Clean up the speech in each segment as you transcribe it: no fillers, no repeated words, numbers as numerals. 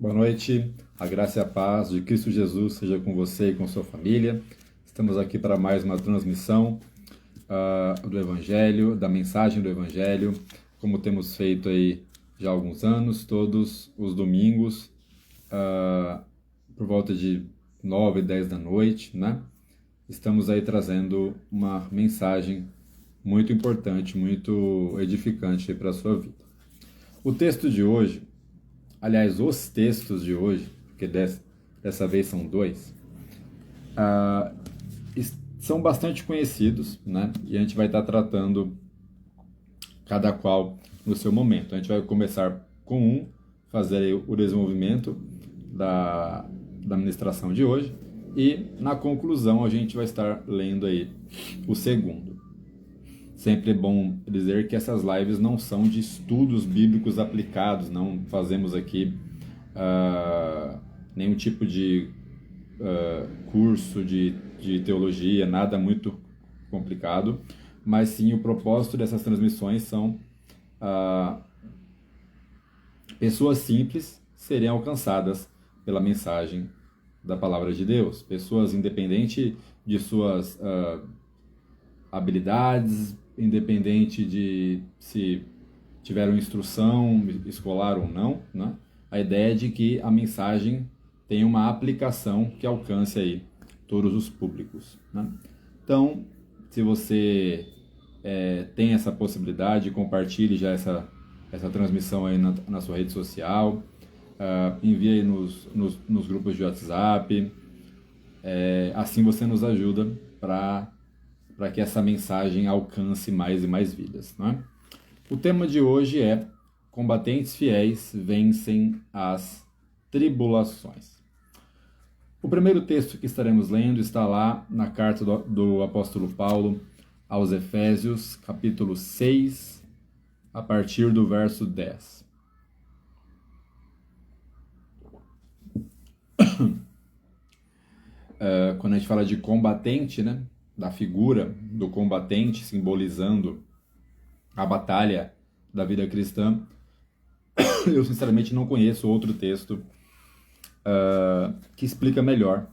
Boa noite, a graça e a paz de Cristo Jesus seja com você e com sua família. Estamos aqui para mais uma transmissão do Evangelho, da mensagem do Evangelho, como temos feito aí já há alguns anos, todos os domingos, por volta de 9, 10 da noite, né? Estamos aí trazendo uma mensagem muito importante, muito edificante para a sua vida. O texto de hoje, aliás, os textos de hoje, porque dessa vez são dois, são bastante conhecidos, né? E a gente vai estar tratando cada qual no seu momento. A gente vai começar com um, fazer aí o desenvolvimento da ministração de hoje, e na conclusão a gente vai estar lendo aí o segundo. Sempre é bom dizer que essas lives não são de estudos bíblicos aplicados, não fazemos aqui nenhum tipo de curso de teologia, nada muito complicado, mas sim o propósito dessas transmissões são pessoas simples serem alcançadas pela mensagem da palavra de Deus, pessoas independente de suas habilidades, independente de se tiveram instrução escolar ou não, né? A ideia é de que a mensagem tenha uma aplicação que alcance aí todos os públicos, né? Então, se você tem essa possibilidade, compartilhe já essa transmissão aí na sua rede social, envie aí nos grupos de WhatsApp, assim você nos ajuda para que essa mensagem alcance mais e mais vidas, né? O tema de hoje é: combatentes fiéis vencem as tribulações. O primeiro texto que estaremos lendo está lá na carta do apóstolo Paulo aos Efésios, capítulo 6, a partir do verso 10. Quando a gente fala de combatente, né, da figura do combatente simbolizando a batalha da vida cristã, eu sinceramente não conheço outro texto que explica melhor,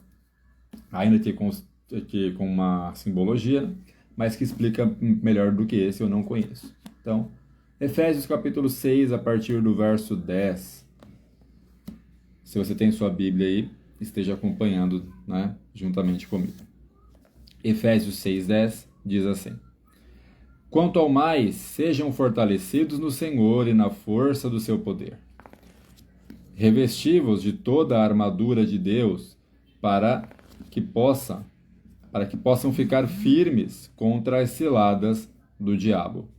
ainda que com uma simbologia, mas que explica melhor do que esse eu não conheço. Então, Efésios capítulo 6, a partir do verso 10. Se você tem sua Bíblia aí, esteja acompanhando, né, juntamente comigo. Efésios 6:10 diz assim: Quanto ao mais, sejam fortalecidos no Senhor e na força do seu poder. Revesti-vos de toda a armadura de Deus para que possam ficar firmes contra as ciladas do diabo.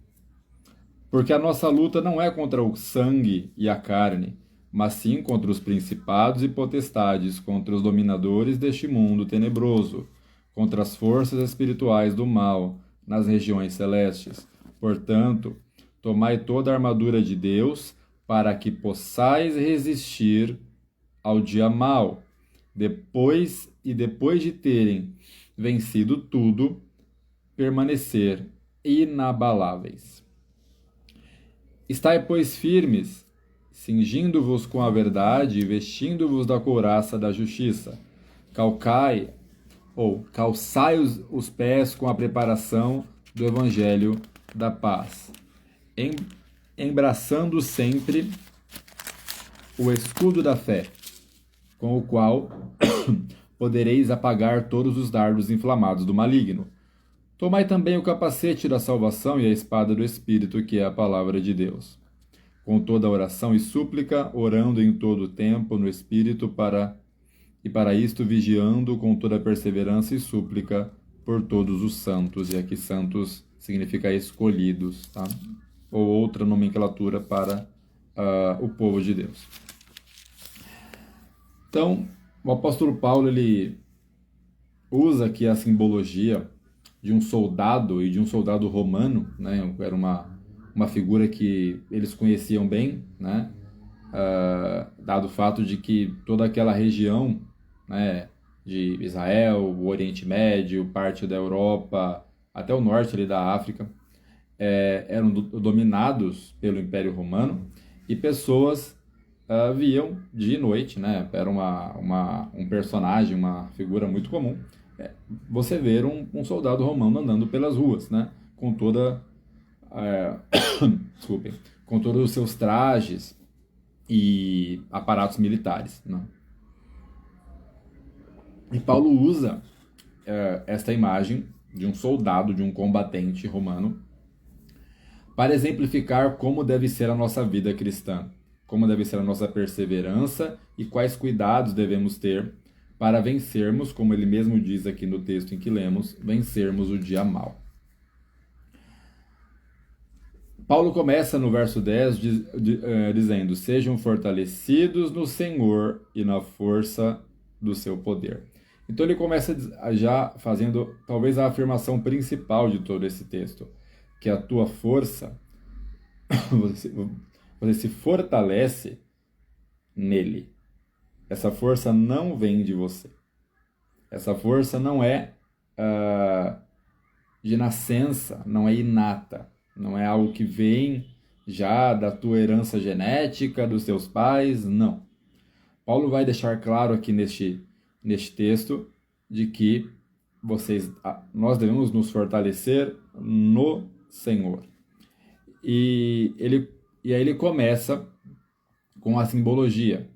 Porque a nossa luta não é contra o sangue e a carne, mas sim contra os principados e potestades, contra os dominadores deste mundo tenebroso, contra as forças espirituais do mal nas regiões celestes. Portanto, tomai toda a armadura de Deus, para que possais resistir ao dia mau. Depois de terem vencido tudo, permanecer inabaláveis. Estai, pois, firmes, cingindo-vos com a verdade e vestindo-vos da couraça da justiça. Calçai os pés com a preparação do evangelho da paz, embraçando sempre o escudo da fé, com o qual podereis apagar todos os dardos inflamados do maligno. Tomai também o capacete da salvação e a espada do Espírito, que é a palavra de Deus. Com toda oração e súplica, orando em todo o tempo no Espírito, para isto vigiando com toda perseverança e súplica por todos os santos. E aqui santos significa escolhidos, tá? Ou outra nomenclatura para o povo de Deus. Então, o apóstolo Paulo ele usa aqui a simbologia de um soldado e de um soldado romano, né? Era uma figura que eles conheciam bem, né? Dado o fato de que toda aquela região, né, de Israel, o Oriente Médio, parte da Europa, até o norte ali da África, eram dominados pelo Império Romano, e pessoas viam dia e noite, né? Era um personagem, uma figura muito comum. Você ver um soldado romano andando pelas ruas, né? Com toda, é, desculpem, com todos os seus trajes e aparatos militares, né? E Paulo usa esta imagem de um soldado, de um combatente romano, para exemplificar como deve ser a nossa vida cristã, como deve ser a nossa perseverança e quais cuidados devemos ter para vencermos, como ele mesmo diz aqui no texto em que lemos, vencermos o dia mau. Paulo começa no verso 10 dizendo: sejam fortalecidos no Senhor e na força do seu poder. Então ele começa já fazendo talvez a afirmação principal de todo esse texto, que a tua força, você se fortalece nele. Essa força não vem de você. Essa força não é de nascença, não é inata, não é algo que vem já da tua herança genética, dos teus pais, não. Paulo vai deixar claro aqui neste texto de que nós devemos nos fortalecer no Senhor. E aí ele começa com a simbologia.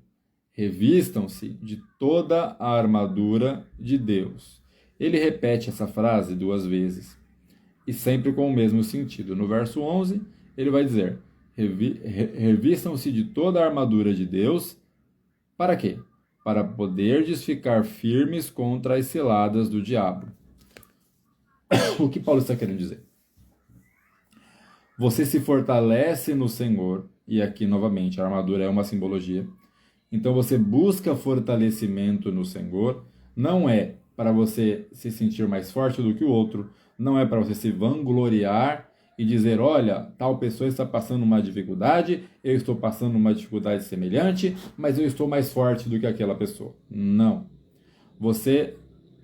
Revistam-se de toda a armadura de Deus. Ele repete essa frase 2 vezes, e sempre com o mesmo sentido. No verso 11, ele vai dizer: revistam-se de toda a armadura de Deus. Para quê? Para poderdes ficar firmes contra as ciladas do diabo. O que Paulo está querendo dizer? Você se fortalece no Senhor, e aqui novamente a armadura é uma simbologia. Então você busca fortalecimento no Senhor, não é para você se sentir mais forte do que o outro, não é para você se vangloriar e dizer, olha, tal pessoa está passando uma dificuldade, eu estou passando uma dificuldade semelhante, mas eu estou mais forte do que aquela pessoa. Não. Você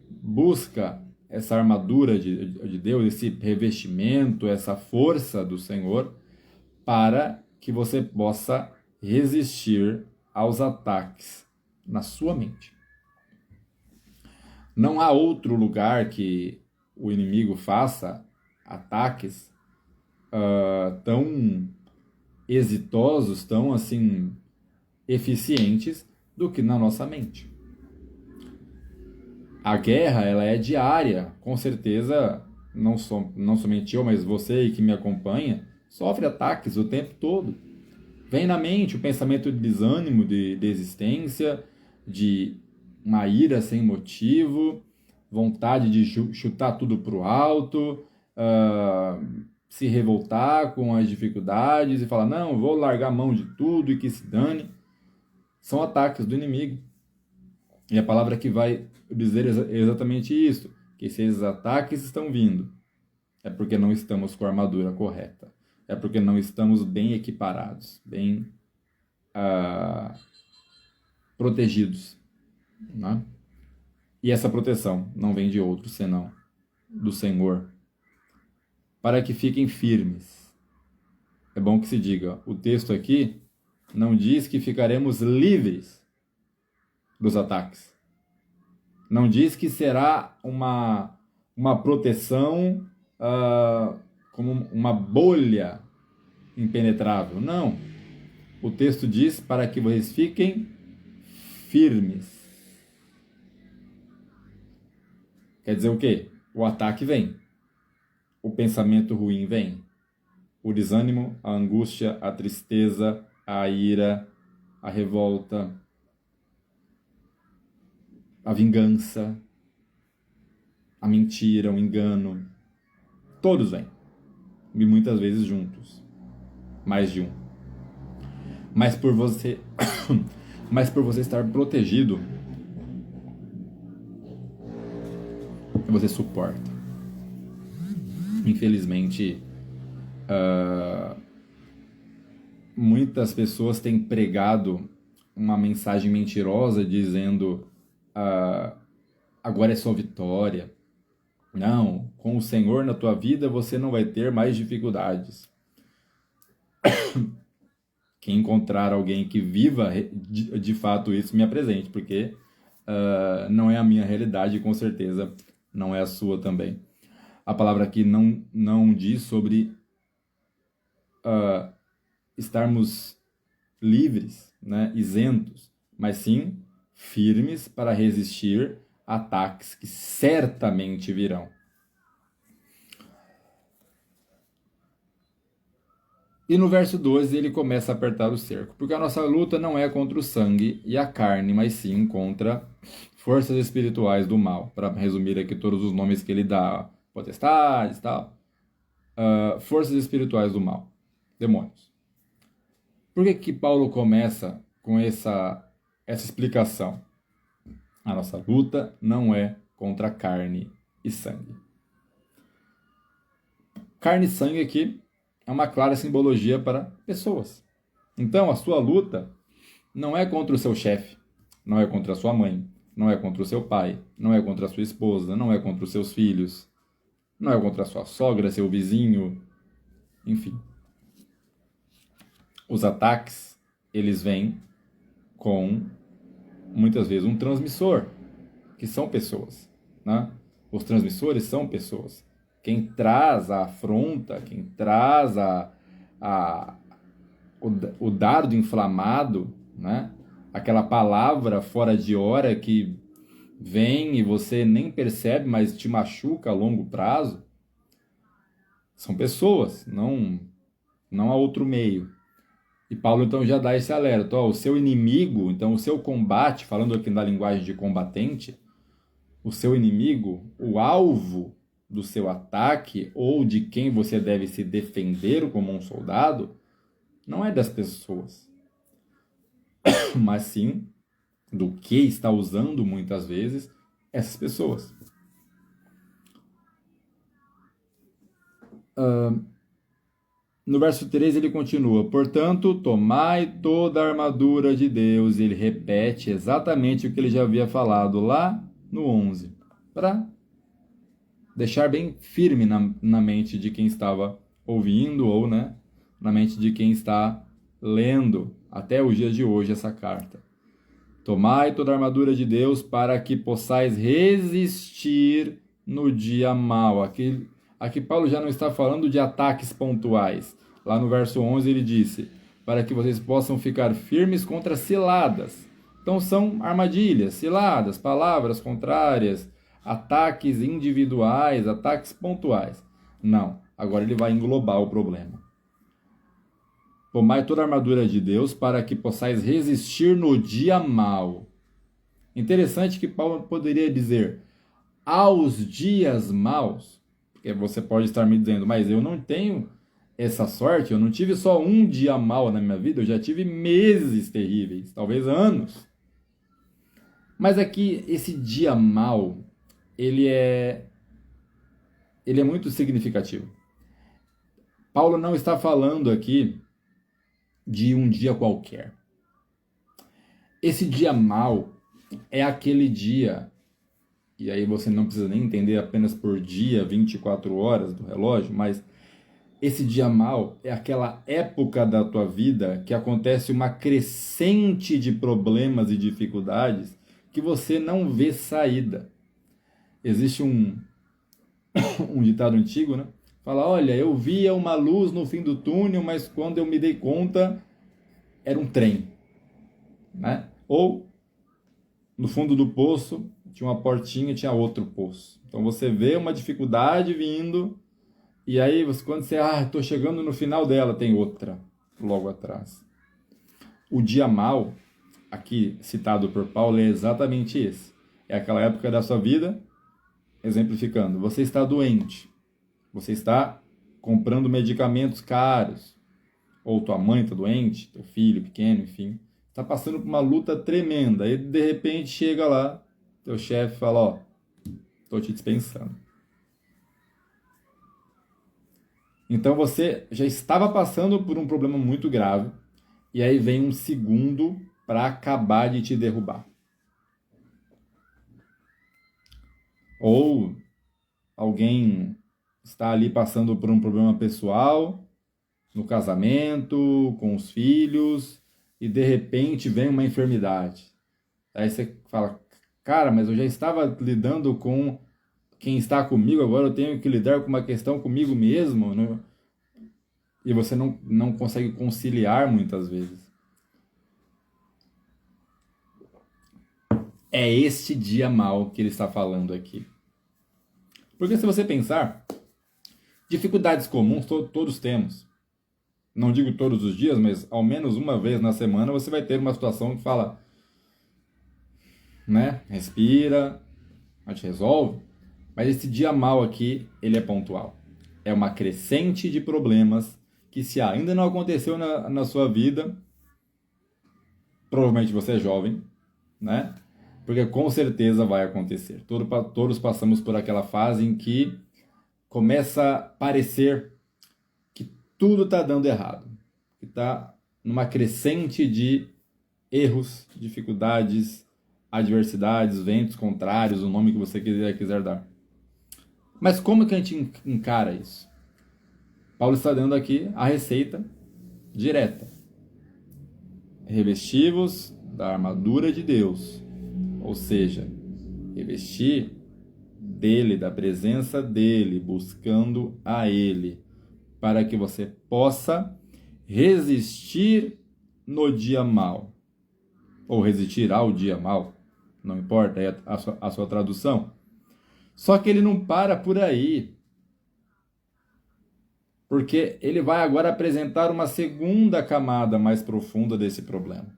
busca essa armadura de Deus, esse revestimento, essa força do Senhor, para que você possa resistir aos ataques na sua mente. Não há outro lugar que o inimigo faça ataques tão exitosos, tão assim eficientes do que na nossa mente. A guerra, ela é diária, com certeza, não somente eu, mas você que me acompanha, sofre ataques o tempo todo. Vem na mente o pensamento de desânimo, de desistência, de uma ira sem motivo, vontade de chutar tudo para o alto, se revoltar com as dificuldades e falar, não, vou largar a mão de tudo e que se dane. São ataques do inimigo. E a palavra que vai dizer exatamente isso, que se esses ataques estão vindo, é porque não estamos com a armadura correta. É porque não estamos bem equiparados, bem protegidos. Né? E essa proteção não vem de outro senão do Senhor. Para que fiquem firmes. É bom que se diga, o texto aqui não diz que ficaremos livres dos ataques. Não diz que será uma proteção como uma bolha impenetrável. Não. O texto diz para que vocês fiquem firmes. Quer dizer o quê? O ataque vem. O pensamento ruim vem. O desânimo, a angústia, a tristeza, a ira, a revolta, a vingança, a mentira, o engano. Todos vêm. E muitas vezes juntos. Mais de um. Mas por você estar protegido, você suporta. Infelizmente, muitas pessoas têm pregado uma mensagem mentirosa dizendo agora é só vitória. Não, com o Senhor na tua vida você não vai ter mais dificuldades. quem encontrar alguém que viva de fato isso, me apresente, porque não é a minha realidade e com certeza não é a sua também. A palavra aqui não diz sobre estarmos livres, né, isentos, mas sim firmes para resistir a ataques que certamente virão. E no verso 12 ele começa a apertar o cerco, porque a nossa luta não é contra o sangue e a carne, mas sim contra forças espirituais do mal. Para resumir aqui todos os nomes que ele dá, potestades, tal, forças espirituais do mal, demônios. Por que Paulo começa com essa explicação? A nossa luta não é contra carne e sangue. Carne e sangue aqui é uma clara simbologia para pessoas. Então, a sua luta não é contra o seu chefe, não é contra a sua mãe, não é contra o seu pai, não é contra a sua esposa, não é contra os seus filhos, não é contra a sua sogra, seu vizinho, enfim. Os ataques, eles vêm com, muitas vezes, um transmissor, que são pessoas, né? Os transmissores são pessoas. Quem traz a afronta, quem traz o dardo inflamado, né? Aquela palavra fora de hora que vem e você nem percebe, mas te machuca a longo prazo, são pessoas, não há outro meio. E Paulo então já dá esse alerta, ó, o seu inimigo, então o seu combate, falando aqui na linguagem de combatente, o seu inimigo, o alvo do seu ataque ou de quem você deve se defender como um soldado, não é das pessoas, mas sim do que está usando muitas vezes essas pessoas. No verso 13 ele continua, portanto, tomai toda a armadura de Deus, e ele repete exatamente o que ele já havia falado lá no 11, para deixar bem firme na mente de quem estava ouvindo ou, né, na mente de quem está lendo até os dias de hoje essa carta. Tomai toda a armadura de Deus para que possais resistir no dia mau. Aqui Paulo já não está falando de ataques pontuais. Lá no verso 11 ele disse, para que vocês possam ficar firmes contra ciladas. Então são armadilhas, ciladas, palavras contrárias, ataques individuais, ataques pontuais. Não, agora ele vai englobar o problema. Tomai toda a armadura de Deus para que possais resistir no dia mau. Interessante que Paulo poderia dizer aos dias maus, porque você pode estar me dizendo, mas eu não tenho essa sorte, eu não tive só um dia mau na minha vida, eu já tive meses terríveis, talvez anos. Mas aqui, esse dia mau, ele é muito significativo. Paulo não está falando aqui de um dia qualquer. Esse dia mau é aquele dia, e aí você não precisa nem entender apenas por dia, 24 horas do relógio, mas esse dia mau é aquela época da tua vida que acontece uma crescente de problemas e dificuldades que você não vê saída. Existe um ditado antigo, né? Fala, olha, eu via uma luz no fim do túnel, mas quando eu me dei conta, era um trem, né? Ou, no fundo do poço, tinha uma portinha, tinha outro poço. Então você vê uma dificuldade vindo, e aí quando você, estou chegando no final dela, tem outra logo atrás. O dia mau, aqui citado por Paulo, é exatamente esse. É aquela época da sua vida, exemplificando, você está doente, você está comprando medicamentos caros, ou tua mãe está doente, teu filho pequeno, enfim, está passando por uma luta tremenda, aí de repente chega lá, teu chefe fala, ó, estou te dispensando. Então você já estava passando por um problema muito grave, e aí vem um segundo para acabar de te derrubar. Ou alguém está ali passando por um problema pessoal, no casamento, com os filhos, e de repente vem uma enfermidade. Aí você fala, cara, mas eu já estava lidando com quem está comigo, agora eu tenho que lidar com uma questão comigo mesmo, né? E você não consegue conciliar muitas vezes. É este dia mau que ele está falando aqui. Porque se você pensar, dificuldades comuns todos temos. Não digo todos os dias, mas ao menos uma vez na semana você vai ter uma situação que fala, né? Respira, a gente resolve. Mas esse dia mau aqui, ele é pontual. É uma crescente de problemas que, se ainda não aconteceu na sua vida, provavelmente você é jovem, né? Porque com certeza vai acontecer. Todos passamos por aquela fase em que começa a parecer que tudo está dando errado. Que está numa crescente de erros, dificuldades, adversidades, ventos contrários, o nome que você quiser dar. Mas como que a gente encara isso? Paulo está dando aqui a receita direta. Revestivos da armadura de Deus. Ou seja, revestir dele, da presença dele, buscando a ele, para que você possa resistir no dia mau. Ou resistir ao dia mau, não importa, é a sua tradução. Só que ele não para por aí, porque ele vai agora apresentar uma segunda camada mais profunda desse problema.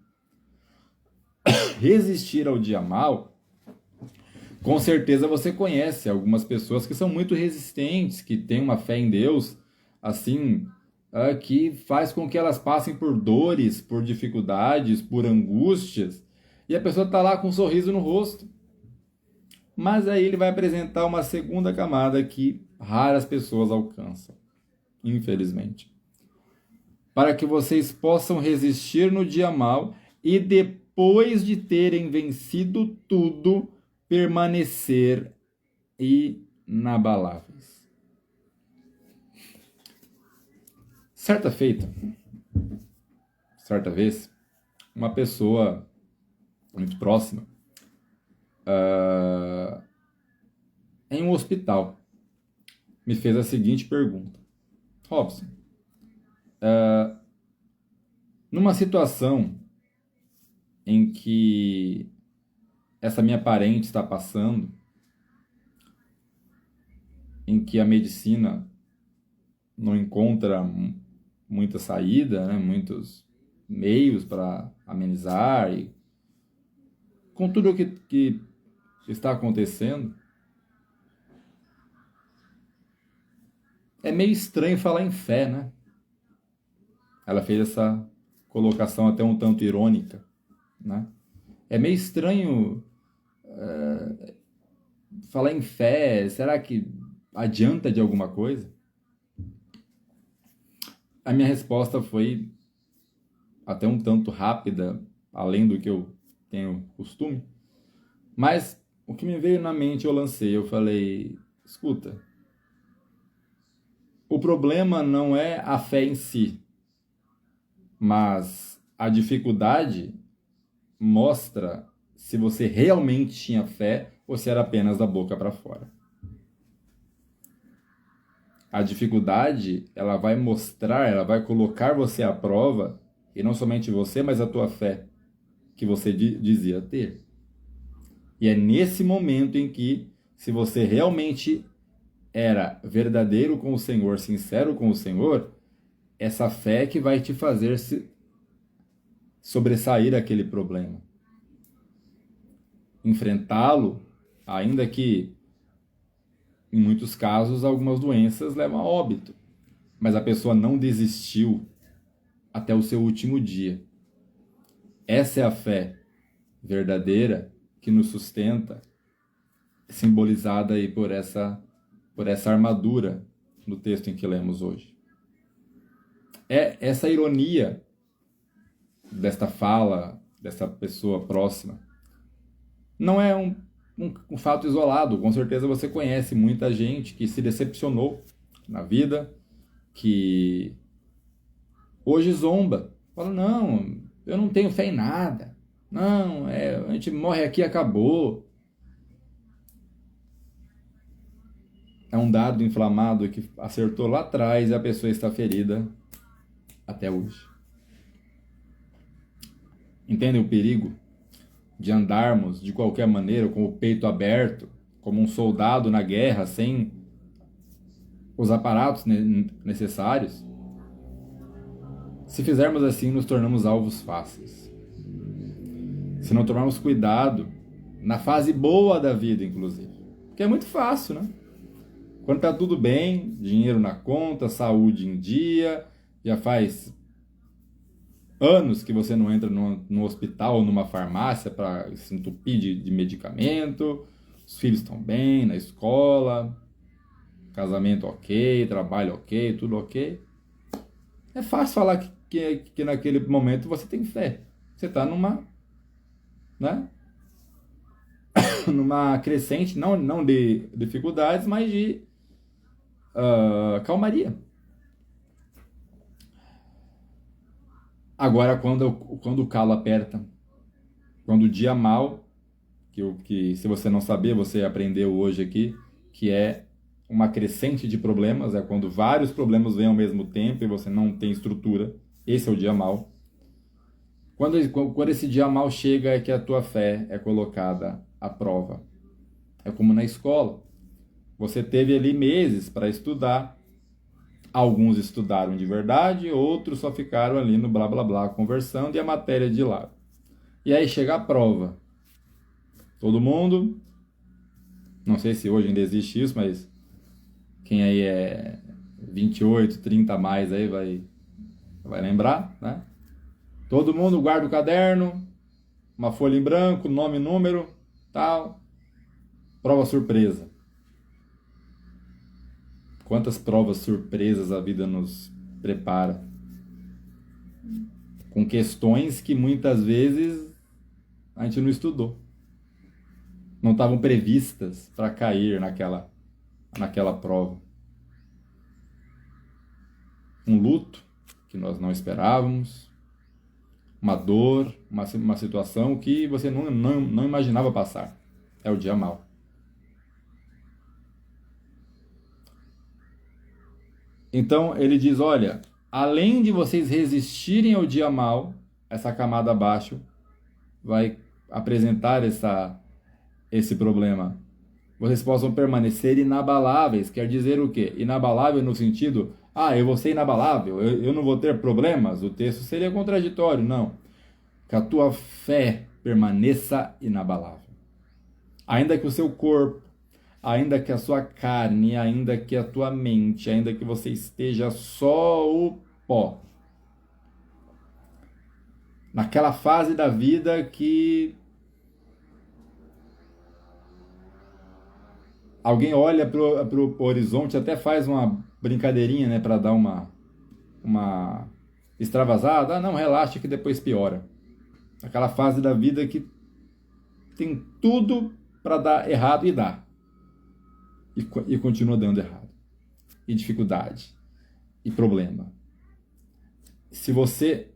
Resistir ao dia mau, com certeza você conhece algumas pessoas que são muito resistentes, que têm uma fé em Deus, assim, que faz com que elas passem por dores, por dificuldades, por angústias, e a pessoa está lá com um sorriso no rosto. Mas aí ele vai apresentar uma segunda camada que raras pessoas alcançam, infelizmente. Para que vocês possam resistir no dia mau e depois de terem vencido tudo, permanecer inabaláveis. Certa vez, uma pessoa muito próxima, em um hospital, me fez a seguinte pergunta: Robson, numa situação em que essa minha parente está passando, em que a medicina não encontra muita saída, né, muitos meios para amenizar, e com tudo o que está acontecendo, é meio estranho falar em fé, né? Ela fez essa colocação até um tanto irônica, né? É meio estranho falar em fé. Será que adianta de alguma coisa? A minha resposta foi até um tanto rápida, além do que eu tenho costume. Mas o que me veio na mente eu lancei. Eu falei, escuta, o problema não é a fé em si, mas a dificuldade mostra se você realmente tinha fé ou se era apenas da boca para fora. A dificuldade, ela vai mostrar, ela vai colocar você à prova, e não somente você, mas a tua fé, que você dizia ter. E é nesse momento em que, se você realmente era verdadeiro com o Senhor, sincero com o Senhor, essa fé que vai te fazer sobressair aquele problema. Enfrentá-lo, ainda que em muitos casos algumas doenças levam a óbito, mas a pessoa não desistiu até o seu último dia. Essa é a fé verdadeira que nos sustenta, simbolizada aí por essa armadura no texto em que lemos hoje. É essa ironia desta fala, dessa pessoa próxima. Não é um fato isolado. Com certeza você conhece muita gente que se decepcionou na vida, que hoje zomba. Fala, não, eu não tenho fé em nada. Não, a gente morre aqui e acabou. É um dado inflamado que acertou lá atrás e a pessoa está ferida até hoje. Entendem o perigo de andarmos de qualquer maneira, com o peito aberto, como um soldado na guerra, sem os aparatos necessários? Se fizermos assim, nos tornamos alvos fáceis. Se não tomarmos cuidado, na fase boa da vida, inclusive. Porque é muito fácil, né? Quando está tudo bem, dinheiro na conta, saúde em dia, já faz anos que você não entra no hospital ou numa farmácia para se entupir de medicamento, os filhos estão bem, na escola, casamento ok, trabalho ok, tudo ok. É fácil falar que naquele momento você tem fé. Você está numa, né? numa crescente, não de dificuldades, mas de calmaria. Agora, quando o calo aperta, quando o dia mal, que se você não sabia, você aprendeu hoje aqui, que é uma crescente de problemas, é quando vários problemas vêm ao mesmo tempo e você não tem estrutura, esse é o dia mal. Quando esse dia mal chega, é que a tua fé é colocada à prova. É como na escola. Você teve ali meses para estudar, alguns estudaram de verdade, outros só ficaram ali no blá blá blá conversando e a matéria de lado. E aí chega a prova. Todo mundo, não sei se hoje ainda existe isso, mas quem aí é 28, 30 a mais aí vai lembrar, né? Todo mundo guarda o caderno, uma folha em branco, nome, número, tal. Prova surpresa. Quantas provas surpresas a vida nos prepara. Com questões que muitas vezes a gente não estudou. Não estavam previstas para cair naquela prova. Um luto que nós não esperávamos, uma dor, uma situação que você não imaginava passar. É o dia mau. Então ele diz, olha, além de vocês resistirem ao dia mau, essa camada abaixo vai apresentar esse problema. Vocês possam permanecer inabaláveis. Quer dizer o quê? Inabalável no sentido, eu vou ser inabalável, eu não vou ter problemas. O texto seria contraditório, não. Que a tua fé permaneça inabalável. Ainda que o seu corpo, ainda que a sua carne, ainda que a tua mente, ainda que você esteja só o pó. Naquela fase da vida que alguém olha para o horizonte, até faz uma brincadeirinha, né, para dar uma extravasada. Não, relaxa que depois piora. Aquela fase da vida que tem tudo para dar errado e dá. E continua dando errado. E dificuldade. E problema. Se você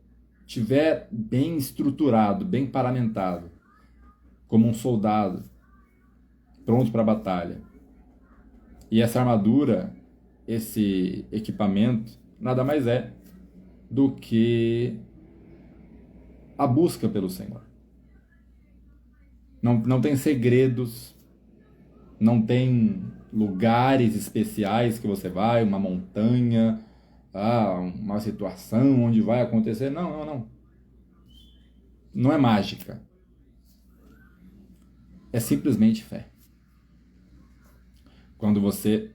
tiver bem estruturado, bem paramentado, como um soldado, pronto para a batalha, e essa armadura, esse equipamento, nada mais é do que a busca pelo Senhor. Não tem segredos, não tem lugares especiais que você vai, uma montanha, uma situação onde vai acontecer. Não. Não é mágica. É simplesmente fé. Quando você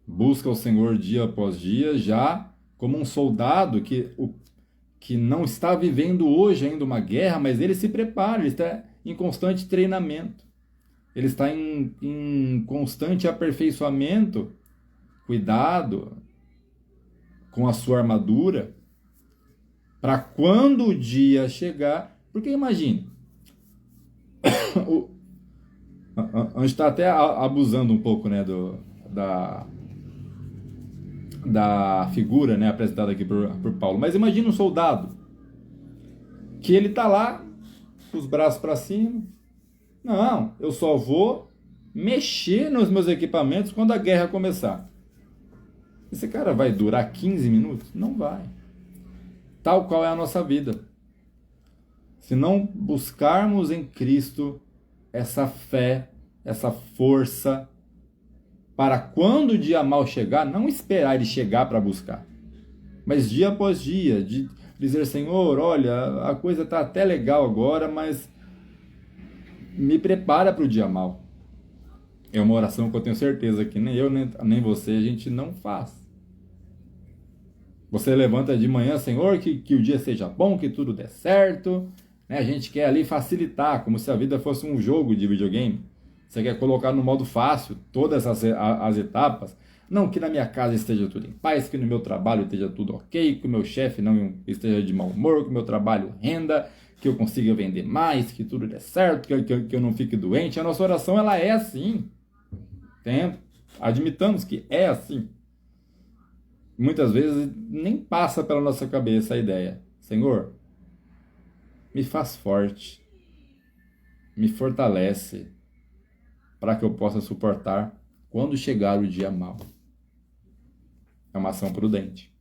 busca o Senhor dia após dia, já como um soldado que não está vivendo hoje ainda uma guerra, mas ele se prepara, ele está em constante treinamento. Ele está em constante aperfeiçoamento, cuidado com a sua armadura, para quando o dia chegar, porque imagine, a gente está até abusando um pouco, né, da figura, né, apresentada aqui por Paulo. Mas imagina um soldado que ele está lá, com os braços para cima. Não, eu só vou mexer nos meus equipamentos quando a guerra começar. Esse cara vai durar 15 minutos? Não vai. Tal qual é a nossa vida. Se não buscarmos em Cristo essa fé, essa força, para quando o dia mal chegar, não esperar ele chegar para buscar, mas dia após dia, de dizer, Senhor, olha, a coisa está até legal agora, mas me prepara para o dia mal. É uma oração que eu tenho certeza que nem eu, nem você, a gente não faz. Você levanta de manhã, Senhor, que o dia seja bom, que tudo dê certo, né? A gente quer ali facilitar, como se a vida fosse um jogo de videogame. Você quer colocar no modo fácil todas as etapas. Não que na minha casa esteja tudo em paz, que no meu trabalho esteja tudo ok, que o meu chefe não esteja de mau humor, que o meu trabalho renda, que eu consiga vender mais, que tudo dê certo, que eu não fique doente. A nossa oração, ela é assim. Admitamos que é assim. Muitas vezes nem passa pela nossa cabeça a ideia. Senhor, me faz forte, me fortalece, para que eu possa suportar quando chegar o dia mau. É uma ação prudente,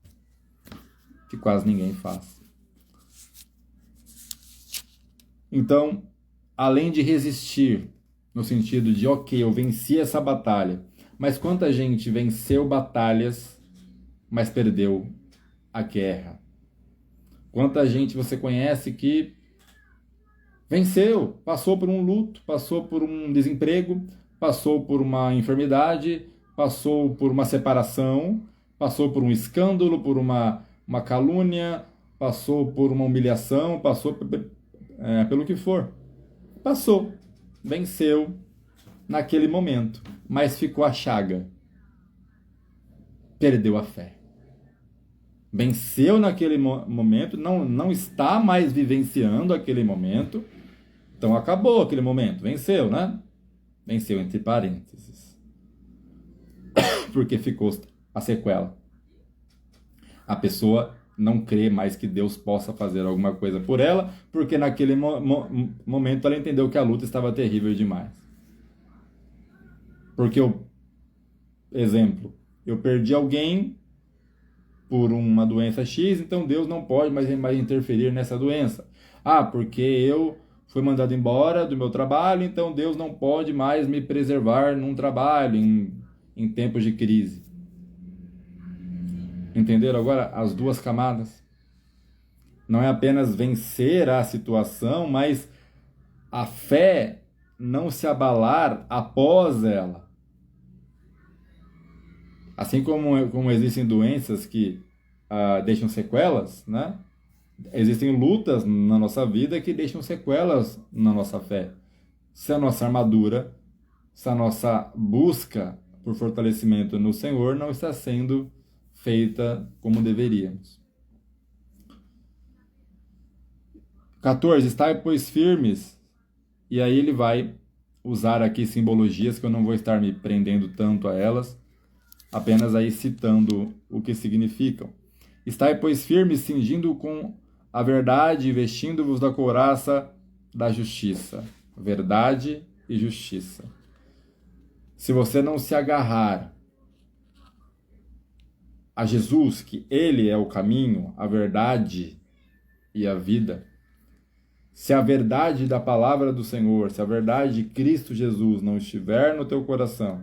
que quase ninguém faz. Então, além de resistir, no sentido de, ok, eu venci essa batalha, mas quanta gente venceu batalhas, mas perdeu a guerra? Quanta gente você conhece que venceu, passou por um luto, passou por um desemprego, passou por uma enfermidade, passou por uma separação, passou por um escândalo, por uma calúnia, passou por uma humilhação, passou pelo que for. Passou, venceu naquele momento, mas ficou a chaga. Perdeu a fé. Venceu naquele momento, não está mais vivenciando aquele momento, então acabou aquele momento, venceu, né? Venceu entre parênteses. Porque ficou a sequela. A pessoa não crê mais que Deus possa fazer alguma coisa por ela, porque naquele momento ela entendeu que a luta estava terrível demais. Porque, exemplo, eu perdi alguém por uma doença X, então Deus não pode mais interferir nessa doença. Porque eu fui mandado embora do meu trabalho, então Deus não pode mais me preservar num trabalho em tempos de crise. Entenderam agora as duas camadas? Não é apenas vencer a situação, mas a fé não se abalar após ela. Assim como existem doenças que deixam sequelas, né? Existem lutas na nossa vida que deixam sequelas na nossa fé. Se a nossa armadura, se a nossa busca por fortalecimento no Senhor não está sendo feita como deveríamos. 14. Estai, pois, firmes. E aí ele vai usar aqui simbologias que eu não vou estar me prendendo tanto a elas, apenas aí citando o que significam. Estai, pois, firmes, cingindo com a verdade e vestindo-vos da couraça da justiça. Verdade e justiça. Se você não se agarrar a Jesus, que Ele é o caminho, a verdade e a vida, se a verdade da palavra do Senhor, se a verdade de Cristo Jesus não estiver no teu coração,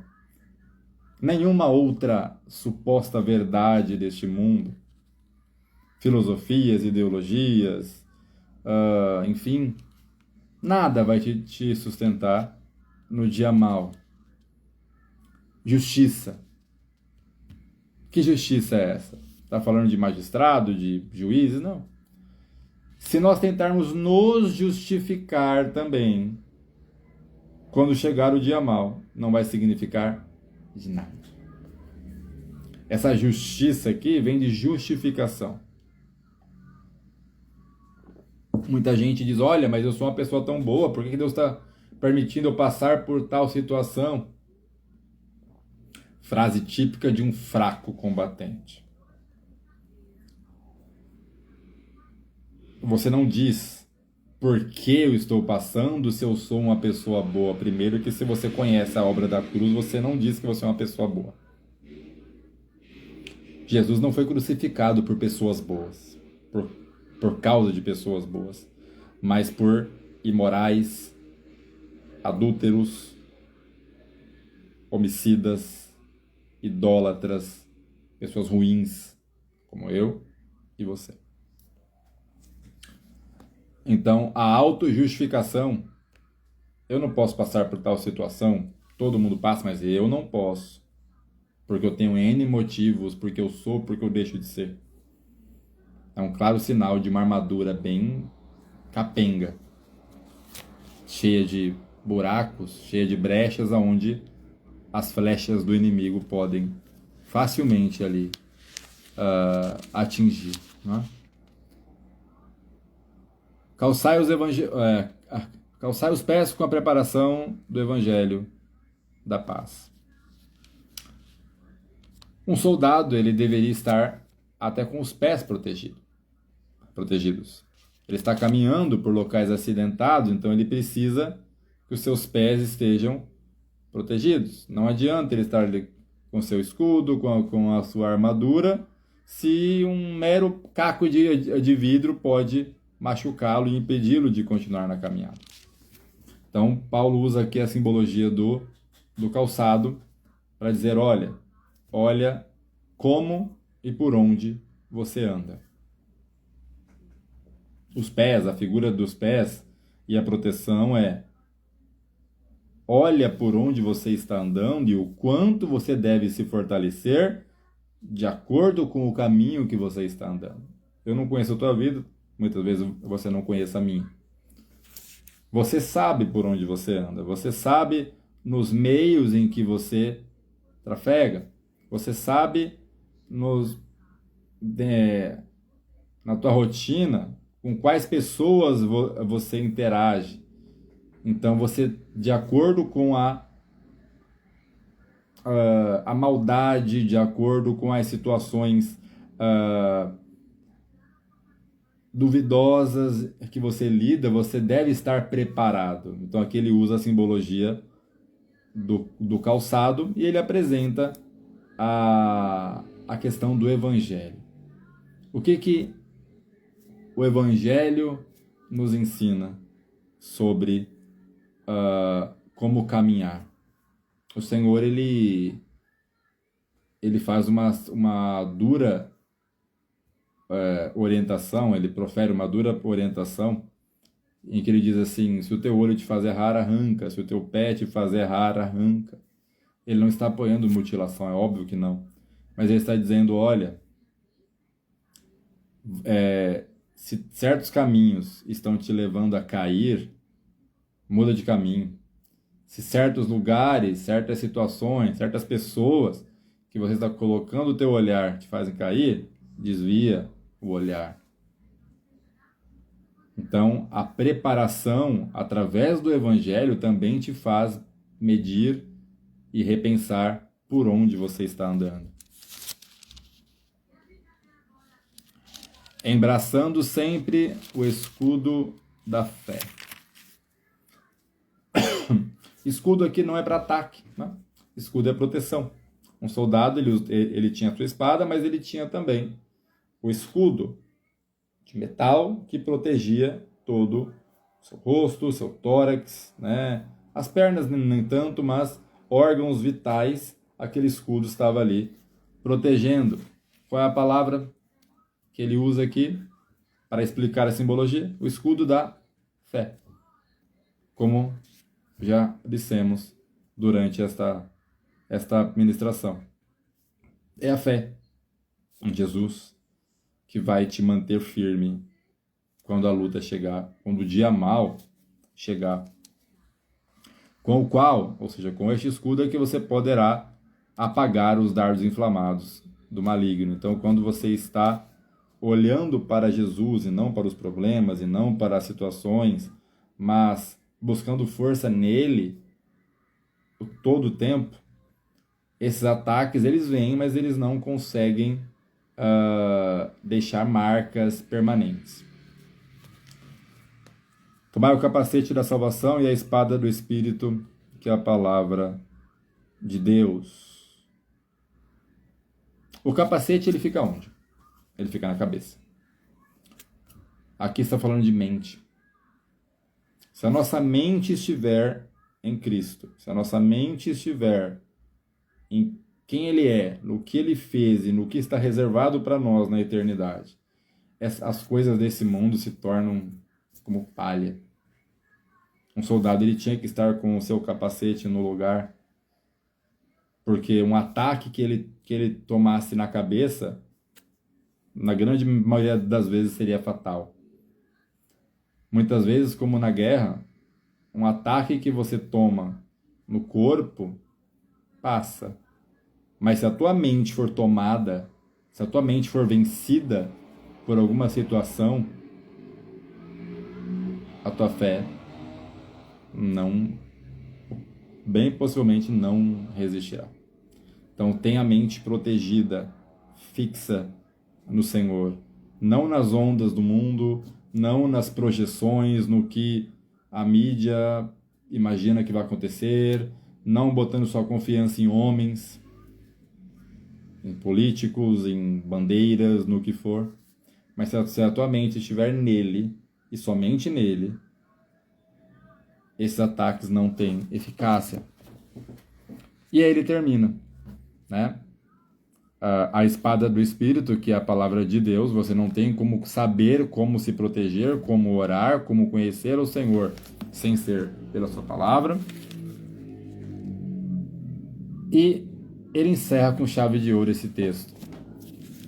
nenhuma outra suposta verdade deste mundo, filosofias, ideologias, enfim, nada vai te sustentar no dia mau. Justiça. Que justiça é essa? Está falando de magistrado, de juízes? Não. Se nós tentarmos nos justificar também, quando chegar o dia mau, não vai significar de nada. Essa justiça aqui vem de justificação. Muita gente diz, olha, mas eu sou uma pessoa tão boa, por que Deus está permitindo eu passar por tal situação? Frase típica de um fraco combatente. Você não diz por que eu estou passando se eu sou uma pessoa boa. Primeiro que se você conhece a obra da cruz, você não diz que você é uma pessoa boa. Jesus não foi crucificado por pessoas boas, por causa de pessoas boas, mas por imorais, adúlteros, homicidas, idólatras, pessoas ruins, como eu e você. Então, a autojustificação, eu não posso passar por tal situação, todo mundo passa, mas eu não posso, porque eu tenho N motivos, porque eu sou, porque eu deixo de ser. É um claro sinal de uma armadura bem capenga, cheia de buracos, cheia de brechas, aonde as flechas do inimigo podem facilmente ali atingir. Né? Calçai os pés com a preparação do Evangelho da paz. Um soldado, ele deveria estar até com os pés protegidos. Ele está caminhando por locais acidentados, então ele precisa que os seus pés estejam protegidos. Não adianta ele estar ali com seu escudo, com a sua armadura, se um mero caco de vidro pode machucá-lo e impedi-lo de continuar na caminhada. Então, Paulo usa aqui a simbologia do calçado para dizer, olha como e por onde você anda. Os pés, a figura dos pés e a proteção olha por onde você está andando e o quanto você deve se fortalecer de acordo com o caminho que você está andando. Eu não conheço a tua vida, muitas vezes você não conhece a minha. Você sabe por onde você anda, você sabe nos meios em que você trafega, você sabe na tua rotina com quais pessoas você interage. Então você, de acordo com a maldade, de acordo com as situações duvidosas que você lida, você deve estar preparado. Então aqui ele usa a simbologia do calçado e ele apresenta a questão do Evangelho. O que o Evangelho nos ensina sobre como caminhar? O Senhor, ele faz uma dura orientação, ele profere uma dura orientação, em que ele diz assim, se o teu olho te faz errar, arranca, se o teu pé te faz errar, arranca. Ele não está apoiando mutilação, é óbvio que não, mas ele está dizendo, olha, se certos caminhos estão te levando a cair, muda de caminho. Se certos lugares, certas situações, certas pessoas que você está colocando o teu olhar te fazem cair, desvia o olhar. Então, a preparação através do Evangelho também te faz medir e repensar por onde você está andando. Embraçando sempre o escudo da fé. Escudo aqui não é para ataque, né? Escudo é proteção. Um soldado, ele tinha a sua espada, mas ele tinha também o escudo de metal que protegia todo o seu rosto, o seu tórax, né? As pernas nem tanto, mas órgãos vitais, aquele escudo estava ali protegendo. Qual é a palavra que ele usa aqui para explicar a simbologia? O escudo da fé. Como já dissemos durante esta ministração. É a fé em Jesus que vai te manter firme quando a luta chegar, quando o dia mal chegar. Com o qual, ou seja, com este escudo é que você poderá apagar os dardos inflamados do maligno. Então, quando você está olhando para Jesus e não para os problemas e não para as situações, mas buscando força nele todo o tempo, esses ataques, eles vêm, mas eles não conseguem deixar marcas permanentes. Tomai o capacete da salvação e a espada do Espírito, que é a palavra de Deus. O capacete, ele fica onde? Ele fica na cabeça. Aqui está falando de mente. Se a nossa mente estiver em Cristo, se a nossa mente estiver em quem Ele é, no que Ele fez e no que está reservado para nós na eternidade, as coisas desse mundo se tornam como palha. Um soldado, ele tinha que estar com o seu capacete no lugar, porque um ataque que ele tomasse na cabeça, na grande maioria das vezes, seria fatal. Muitas vezes, como na guerra, um ataque que você toma no corpo passa. Mas se a tua mente for tomada, se a tua mente for vencida por alguma situação, a tua fé bem possivelmente não resistirá. Então tenha a mente protegida, fixa no Senhor, não nas ondas do mundo, não nas projeções, no que a mídia imagina que vai acontecer, não botando sua confiança em homens, em políticos, em bandeiras, no que for. Mas se a tua mente estiver nele, e somente nele, esses ataques não têm eficácia. E aí ele termina, né? A espada do Espírito, que é a palavra de Deus, você não tem como saber como se proteger, como orar, como conhecer o Senhor, sem ser pela sua palavra. E ele encerra com chave de ouro esse texto.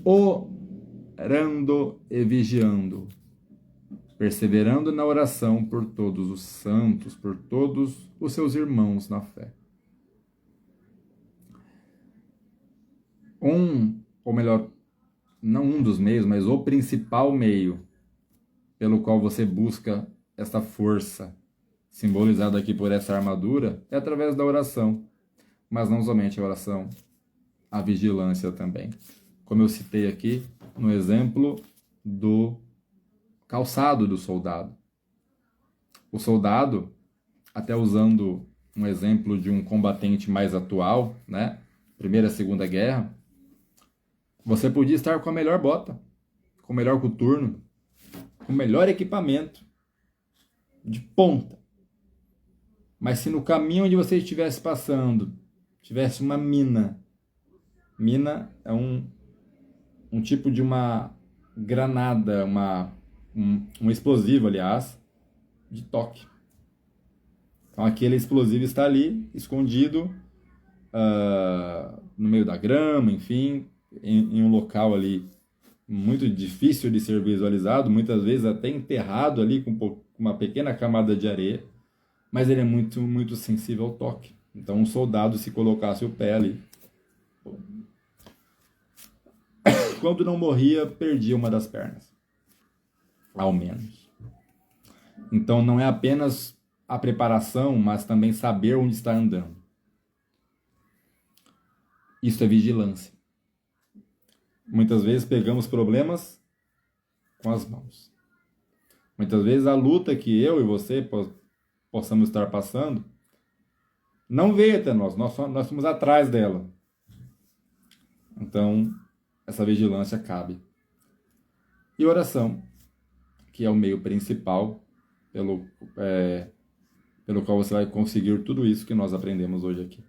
Orando e vigiando, perseverando na oração por todos os santos, por todos os seus irmãos na fé. Ou melhor, não um dos meios, mas o principal meio pelo qual você busca essa força, simbolizada aqui por essa armadura, é através da oração. Mas não somente a oração, a vigilância também. Como eu citei aqui, no exemplo do calçado do soldado. O soldado, até usando um exemplo de um combatente mais atual, né? Primeira e Segunda Guerra, você podia estar com a melhor bota, com o melhor coturno, com o melhor equipamento, de ponta. Mas se no caminho onde você estivesse passando, tivesse uma mina é um tipo de uma granada, um explosivo, aliás, de toque. Então aquele explosivo está ali, escondido, no meio da grama, enfim, em um local ali muito difícil de ser visualizado, muitas vezes até enterrado ali com uma pequena camada de areia, mas ele é muito, muito sensível ao toque. Então um soldado, se colocasse o pé ali, quando não morria, perdia uma das pernas, ao menos. Então não é apenas a preparação, mas também saber onde está andando. Isso é vigilância. Muitas vezes pegamos problemas com as mãos. Muitas vezes a luta que eu e você possamos estar passando não veio até nós estamos atrás dela. Então, essa vigilância cabe. E oração, que é o meio principal pelo qual você vai conseguir tudo isso que nós aprendemos hoje aqui.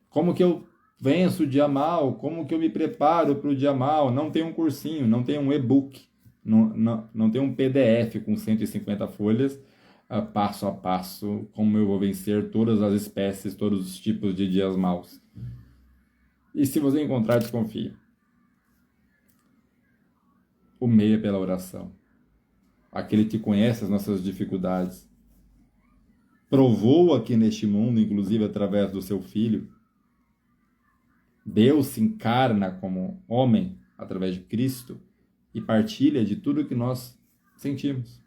Como que eu venço o dia mal? Como que eu me preparo para o dia mal? Não tem um cursinho, não tem um e-book, não tem um PDF com 150 folhas, passo a passo, como eu vou vencer todas as espécies, todos os tipos de dias maus. E se você encontrar, desconfie. O meio é pela oração. Aquele que conhece as nossas dificuldades, provou aqui neste mundo, inclusive através do seu Filho. Deus se encarna como homem através de Cristo e partilha de tudo que nós sentimos.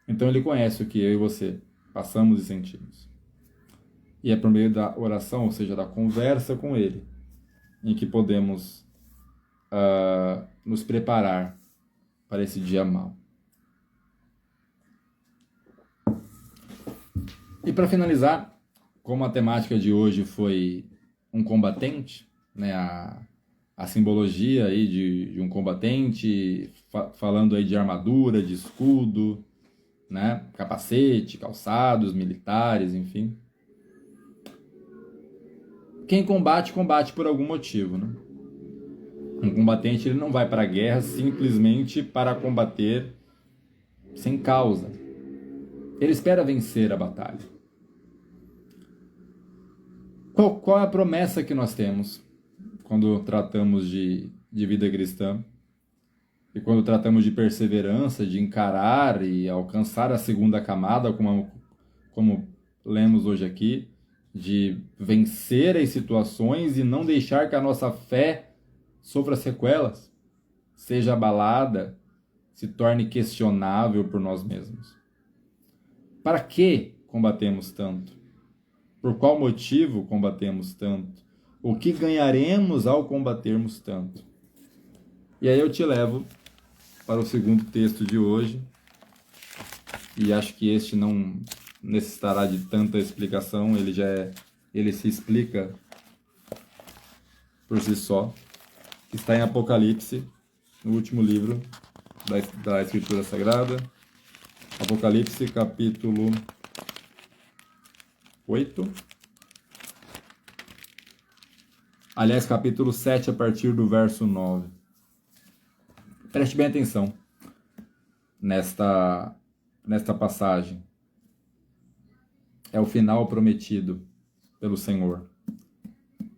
Então ele conhece o que eu e você passamos e sentimos. E é por meio da oração, ou seja, da conversa com Ele, em que podemos nos preparar para esse dia mau. E para finalizar, como a temática de hoje foi um combatente, né, a simbologia aí de um combatente, falando aí de armadura, de escudo, né, capacete, calçados militares, enfim. Quem combate, combate por algum motivo, né? Um combatente, ele não vai para a guerra simplesmente para combater sem causa. Ele espera vencer a batalha. Qual é a promessa que nós temos quando tratamos de vida cristã? E quando tratamos de perseverança, de encarar e alcançar a segunda camada, como lemos hoje aqui, de vencer as situações e não deixar que a nossa fé sofra sequelas, seja abalada, se torne questionável por nós mesmos. Para que combatemos tanto? Por qual motivo combatemos tanto? O que ganharemos ao combatermos tanto? E aí eu te levo para o segundo texto de hoje, e acho que este não necessitará de tanta explicação, ele se explica por si só. Está em Apocalipse, no último livro da Escritura Sagrada, Apocalipse capítulo 8. Aliás, capítulo 7, a partir do verso 9. Preste bem atenção nesta passagem. É o final prometido pelo Senhor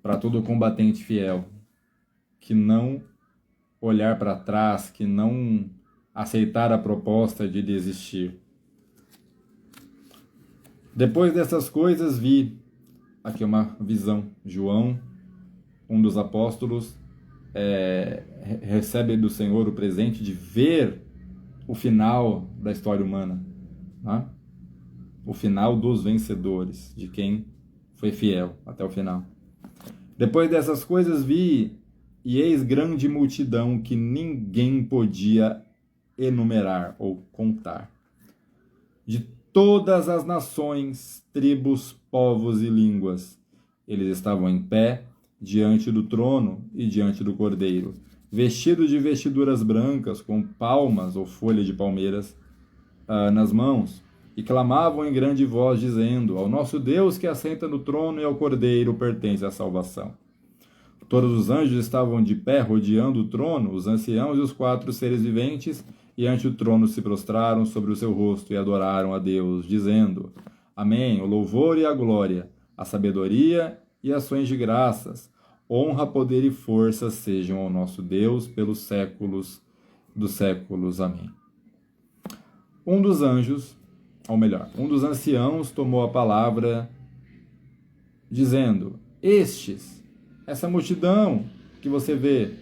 para todo combatente fiel que não olhar para trás, que não aceitar a proposta de desistir. Depois dessas coisas vi, aqui uma visão, João, um dos apóstolos, recebe do Senhor o presente de ver o final da história humana, né? O final dos vencedores, de quem foi fiel até o final. Depois dessas coisas vi, e eis grande multidão que ninguém podia enumerar ou contar, de todas as nações, tribos, povos e línguas. Eles estavam em pé diante do trono e diante do Cordeiro, vestidos de vestiduras brancas, com palmas ou folha de palmeiras nas mãos, e clamavam em grande voz, dizendo: ao nosso Deus que assenta no trono e ao Cordeiro pertence a salvação. Todos os anjos estavam de pé, rodeando o trono, os anciãos e os 4 seres viventes, e ante o trono se prostraram sobre o seu rosto e adoraram a Deus, dizendo: Amém, o louvor e a glória, a sabedoria e ações de graças, honra, poder e força sejam ao nosso Deus pelos séculos dos séculos. Amém. Um dos anjos, ou melhor, um dos anciãos tomou a palavra, dizendo: essa multidão que você vê,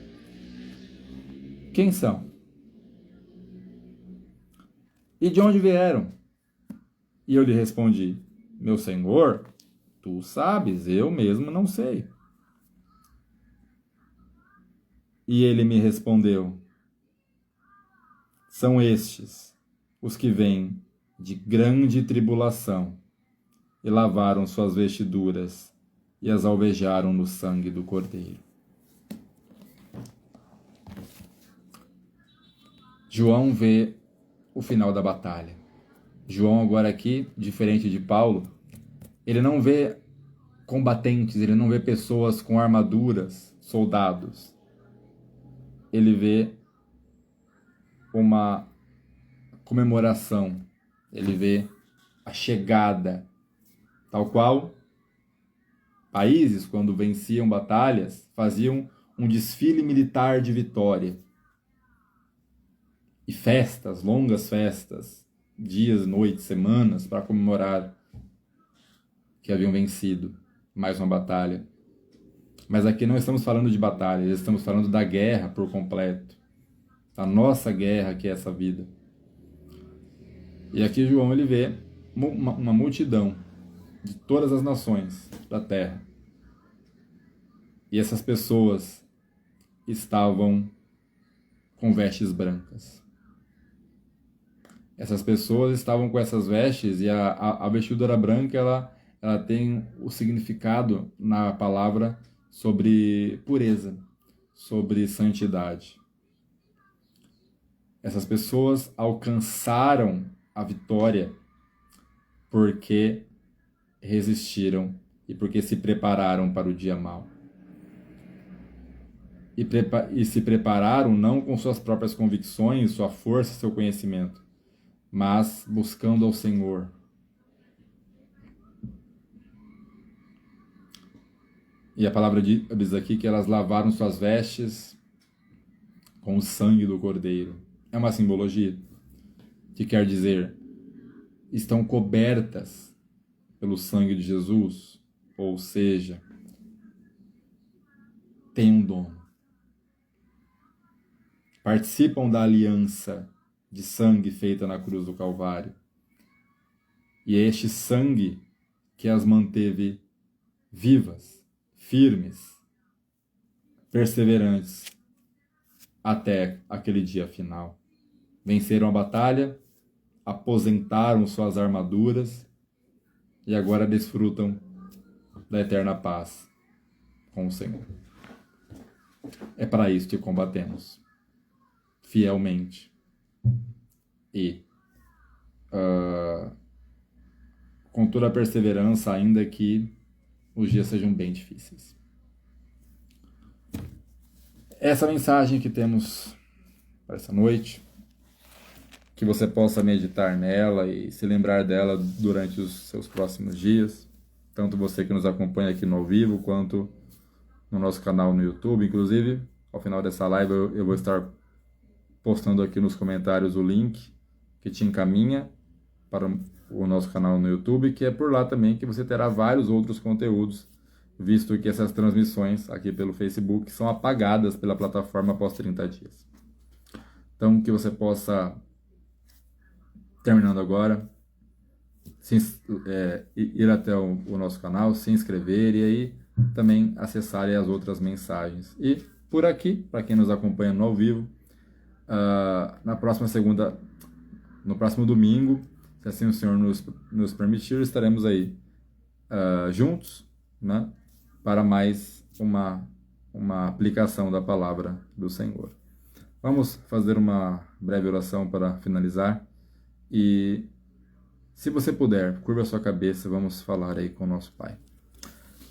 quem são? E de onde vieram? E eu lhe respondi: meu Senhor, tu sabes, eu mesmo não sei. E ele me respondeu: são estes os que vêm de grande tribulação e lavaram suas vestiduras e as alvejaram no sangue do Cordeiro. João vê o final da batalha. João agora aqui, diferente de Paulo, ele não vê combatentes, ele não vê pessoas com armaduras, soldados. Ele vê uma comemoração, ele vê a chegada, tal qual países, quando venciam batalhas, faziam um desfile militar de vitória. E festas, longas festas, dias, noites, semanas, para comemorar que haviam vencido mais uma batalha. Mas aqui não estamos falando de batalha, estamos falando da guerra por completo. A nossa guerra, que é essa vida. E aqui João ele vê uma multidão de todas as nações da terra. E essas pessoas estavam com vestes brancas. Essas pessoas estavam com essas vestes, e a vestidura branca, ela tem o significado na palavra sobre pureza, sobre santidade. Essas pessoas alcançaram a vitória porque resistiram e porque se prepararam para o dia mau. E se prepararam não com suas próprias convicções, sua força, seu conhecimento, mas buscando ao Senhor. E a palavra diz aqui que elas lavaram suas vestes com o sangue do Cordeiro. É uma simbologia que quer dizer, estão cobertas pelo sangue de Jesus, ou seja, têm um dono. Participam da aliança de sangue feita na cruz do Calvário. E é este sangue que as manteve vivas, firmes, perseverantes, até aquele dia final. Venceram a batalha, aposentaram suas armaduras e agora desfrutam da eterna paz com o Senhor. É para isso que combatemos, fielmente e com toda a perseverança, ainda que os dias sejam bem difíceis. Essa mensagem que temos para essa noite, que você possa meditar nela e se lembrar dela durante os seus próximos dias, tanto você que nos acompanha aqui no ao vivo, quanto no nosso canal no YouTube. Inclusive, ao final dessa live eu vou estar postando aqui nos comentários o link que te encaminha para o nosso canal no YouTube, que é por lá também que você terá vários outros conteúdos, visto que essas transmissões aqui pelo Facebook são apagadas pela plataforma após 30 dias. Então, que você possa, terminando agora, ir até o nosso canal, se inscrever e aí também acessar as outras mensagens. E por aqui, para quem nos acompanha no ao vivo, na próxima segunda, no próximo domingo, se assim o Senhor nos permitir, estaremos aí juntos, né, para mais uma aplicação da palavra do Senhor. Vamos fazer uma breve oração para finalizar. E se você puder, curva a sua cabeça, vamos falar aí com o nosso Pai.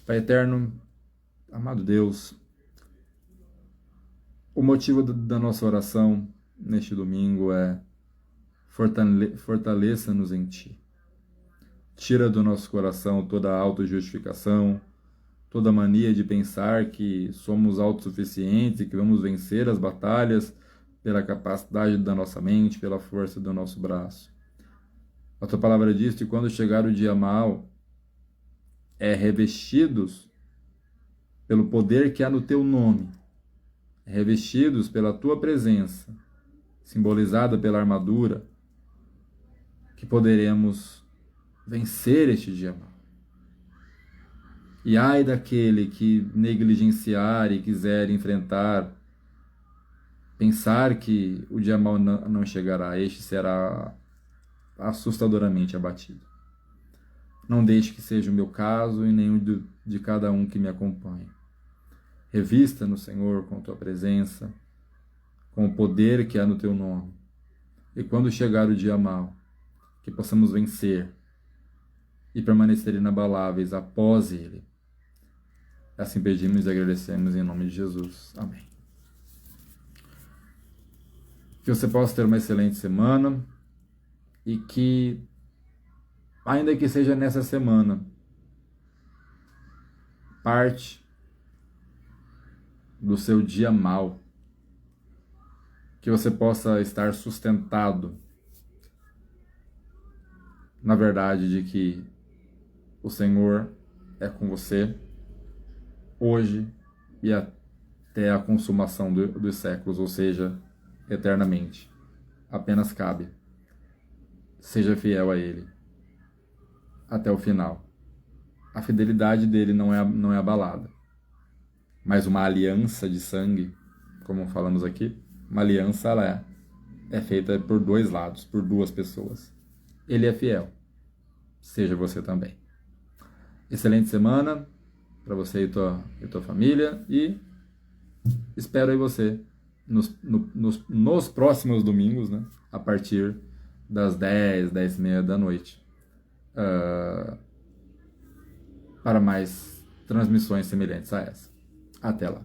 Pai eterno, amado Deus, o motivo da nossa oração neste domingo é fortaleça-nos em Ti. Tira do nosso coração toda a autojustificação, toda a mania de pensar que somos autossuficientes e que vamos vencer as batalhas pela capacidade da nossa mente, pela força do nosso braço. A Tua palavra diz que quando chegar o dia mau, revestidos pelo poder que há no Teu nome, revestidos pela Tua presença, simbolizada pela armadura, que poderemos vencer este dia mau. E ai daquele que negligenciar e quiser enfrentar, pensar que o dia mau não chegará, este será assustadoramente abatido. Não deixe que seja o meu caso e nem o de cada um que me acompanha. Revista-nos, Senhor, com Tua presença, com o poder que há no Teu nome. E quando chegar o dia mau, que possamos vencer e permanecer inabaláveis após ele. Assim pedimos e agradecemos em nome de Jesus. Amém. Que você possa ter uma excelente semana e que, ainda que seja nessa semana, parte do seu dia mau, que você possa estar sustentado na verdade de que o Senhor é com você hoje e até a consumação dos séculos, ou seja, eternamente. Apenas cabe. Seja fiel a Ele até o final. a fidelidade dele não é abalada. Mas uma aliança de sangue, como falamos aqui, uma aliança ela é feita por dois lados, por duas pessoas. Ele é fiel. Seja você também. Excelente semana para você e tua família e espero aí você nos próximos domingos, né? A partir das 10h30 da noite, para mais transmissões semelhantes a essa. Até lá.